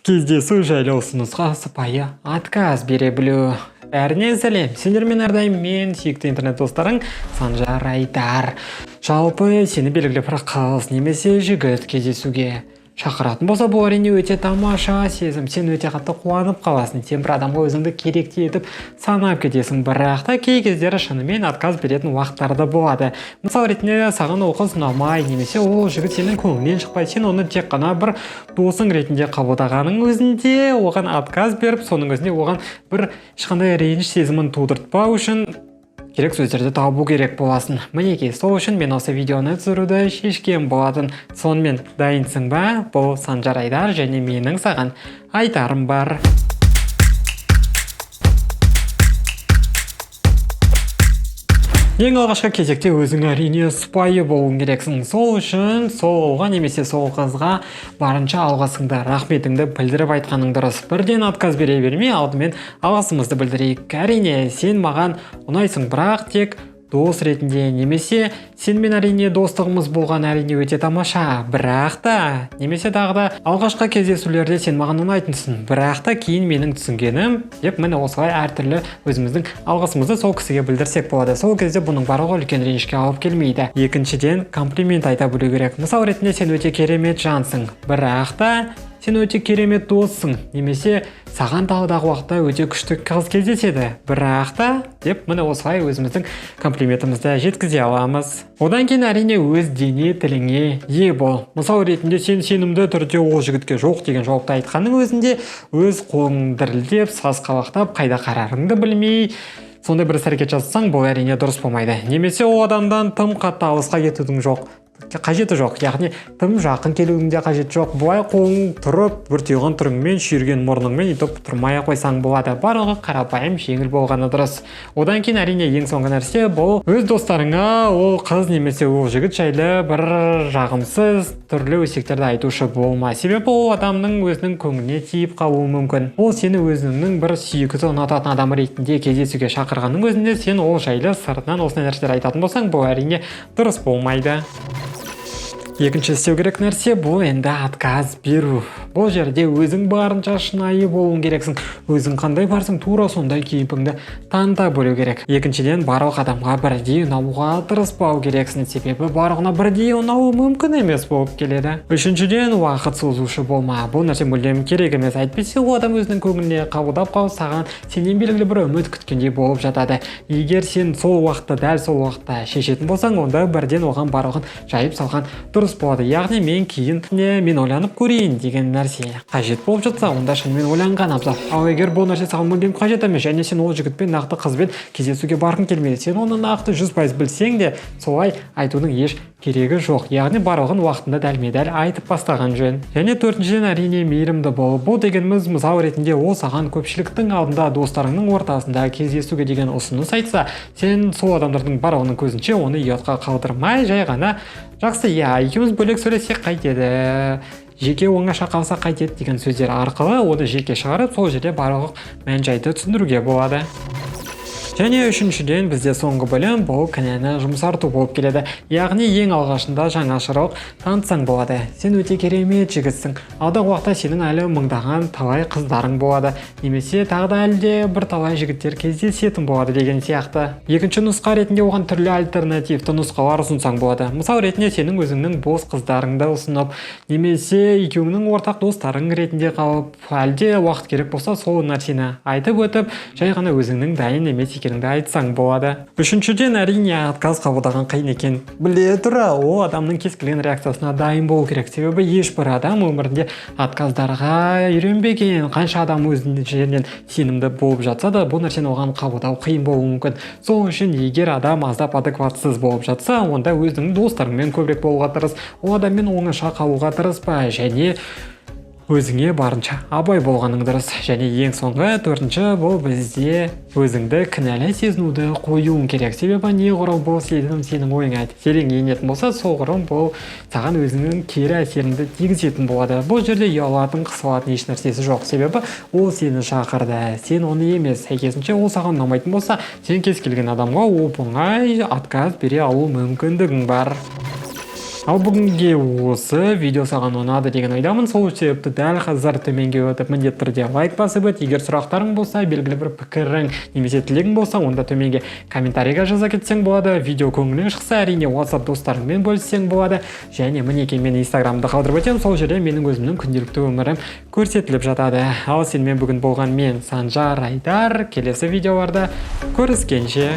Кездесу жайлы ұсынысқа сыпайы отказ бере білу. Бәріне сәлем, сендермен әрдайым мен сүйікті интернет достарың Санжар Айдар. Жалпы сені белгілі бір қыз немесе жігіт кездесуге шақыратын болса, бұл әрине өте тамаша сезім. Сен өте қатты қуанып қаласың. Сен бір адамға өзіңді керекті етіп санап кетесің. Бірақ та кей кездері шынымен отказ беретін уақыттарда болады. Мысал ретінде саған ол қыз ұнамай, немесе ол жігіт сенің көңілінен шықпай, сен оны тек қана бір досың ретінде қабылдағаның өзінде оған отказ беріп, соның өзінде оған бір ешқандай реніш сезімін тудыртпау үшін керек сөздерді табу керек боласың. Мінекей, сол үшін мен осы видеоны түсіруді шешкен болатын. Сонымен дайынсың ба? Бұл Санжар Айдар және менің саған айтарым бар. Ең алғашқы кезекте өзің әрине сыпайы болуың керексің. Сол үшін солға немесе сол қызға барынша алғысыңды, рахметіңді білдіріп айтқаның дұрыс. Бірден отказ бере бермей, алдымен алғысымызды білдірейік. Әрине, сен маған ұнайсың, бірақ тек дос ретінде, немесе сенмен әрине достығымыз болған әрине өте тамаша. Бірақ та, немесе тағы да алғашқы кездесулерде сен маған ұнайтынсың. Бірақ та кейін менің түсінгенім, деп міне осылай әртүрлі өзіміздің алғысымызды сол кісіге білдірсек болады. Сол кезде бұның барлығы үлкен ренішке алып келмейді. Екіншіден, комплимент айта білу керек. Мысал ретінде сен өте керемет жансың. Бірақ та сен өте керемет доссың, немесе саған тағыдағы уақытта өте күшті қыз кездеседі. Бірақ та, деп міне осылай өзіміздің комплиментімізді жеткізе аламыз. Одан кейін әрине өз дене тіліңе ие бол. Мысал ретінде сен сенімді түрде ол жігітке жоқ деген жауапты айтқанның өзінде өз қолың дірілдеп, сасқалақтап, қайда қарарыңды білмей сондай бір іс-әрекет жасасаң, бұл әрине дұрыс болмайды. Немесе ол адамдан тым қатты алысқа кетудің қажеті жоқ, яғни тым жақын келудің де қажеті жоқ. Бұлай қолың тұрып, бір түйген түріңмен, шүйірген мұрныңмен етіп тұрмай қойсаң болады. Барлығы қарапайым, жеңіл болғаны дұрыс. Одан кейін әрине ең соңғы нәрсе бұл өз достарыңа ол қыз немесе ол жігіт жайлы бір жағымсыз түрлі өсектерді айтушы болма. Себебі ол адамның өзінің көңіліне тиіп қалуы мүмкін. Ол сені өзінің бір сүйікті ұнататын адамы ретінде кездесуге шақырғанның өзінде сен ол жайлы сыртынан осындай нәрселер айтатын болсаң, бұл әрине дұрыс болмайды. Екінші істеу керек нәрсе бұл енді отказ беру. Бұл жерде өзің барынша шынайы болуың керексің. Өзің қандай барсың, тура сондай кейпіңді таныта білу керек. Екіншіден, барлық адамға бірдей ұнауға тырыспау керексің, себебі барлығына бірдей ұнауы мүмкін емес болып келеді. Үшіншіден, уақыт созушы болма. Бұл нәрсе мүлдем керек емес. Әйтпесе ол адам өзінің көңіліне қабылдап қалып, саған сенен белгілі бір үміт күткендей болып жатады. Егер сен сол уақытта, дәл сол уақытта шешетін болсаң, онда бірден оған барлығын жайып салған дұрыс болады. Яғни мен кейін мен ойланып көрейін деген нәрсе қажет болып жатса, онда шынымен ойланған абзал. Ал егер бұл нәрсе саған мүлдем қажет емес және сен ол жігітпен нақты қызбен кездесуге барғың келмейді, сен оны нақты 100% білсең де солай айтудың еш керегі жоқ. Яғни барлығын уақытында дәлме-дәл айтып бастаған жөн. Және төртіншіден әрине мейірімді бол. Бұл дегеніміз мысал ретінде ол саған көпшіліктің алдында достарыңның ортасында кездесуге деген ұсыныс айтса, сен сол адамдардың барлығының көзінше оны ұятқа қалдырмай, жай ғана жақсы, екеуміз бөлек сөйлесек қайтеді, жеке оңаша қалса қайтеді деген сөздер арқылы оны жеке шығарып, сол жерде барлық мән-жайды түсіндіруге болады. Және үшіншіден бізде соңғы бөлім бұл кінәні жұмсарту болып келеді. Яғни ең алғашында жаңашылық танытсаң болады. Сен өте керемет жігітсің. Алдағы уақытта сенің әлі мыңдаған талай қыздарың болады. Немесе тағы да әлде бір талай жігіттер кездесетін болады деген сияқты. Екінші нұсқа ретінде оған түрлі альтернативті нұсқалар ұсынсаң болады. Мысал ретінде сенің өзіңнің бос қыздарыңды ұсынып, немесе екеуіңнің ортақ достарың ретінде қалып, әлде уақыт керек болса сол нәрсені айтып өтіп, жай ғана өзіңнің дайын емес айтсаң болады. Үшіншіден, әрине отказ қабылдаған қиын екен. Біле тұра, ол адамның кез келген реакциясына дайын болу керек. Себебі ешбір адам өмірінде отказдарға үйренбеген. Қанша адам өзінің жерінен сенімді болып жатса да, бұл нәрсені оған қабылдау қиын болуы мүмкін. Сол үшін егер адам аздап адекватсыз болып жатса, онда өзінің достарыңмен көбірек болуға тырыс, ол адаммен оңаша қалуға тырыспа және өзіңе барынша абай болғаның дұрыс. Және ең соңғы төртінші бұл бізде өзіңді кінәлі сезінуді қоюың керек. Себебі неғұрлым бұл сезім сенің ойыңа терең енетін болса, соғұрлым бұл саған өзіңнің кері әсеріңді тигізетін болады. Бұл жерде ұялатын, қысылатын еш нәрсесі жоқ. Себебі ол сені шақырды, сен оны емес. Сәйкесінше ол саған ұнамайтын болса, сен кез келген адамға оп-оңай отказ бере алу мүмкіндігің бар. Ал бүгінге осы видео саған ұнады деген ойдамын. Сол себепті дәл қазір төменге өтіп міндетті түрде лайк басып өт. Егер сұрақтарың болса, белгілі бір пікірің немесе тілегің болса, онда төменге комментарийға жаза кетсең болады. Видео көңілің шықса, әрине WhatsApp достарыңмен бөліссең болады. Және мінекей мен Instagram'да қалдырып өтемін. Сол жерде менің өзімнің күнделікті өмірім көрсетіліп жатады. Ал сенімен бүгін болған мен Санжар Айдар. Келесі видеоларда көріскенше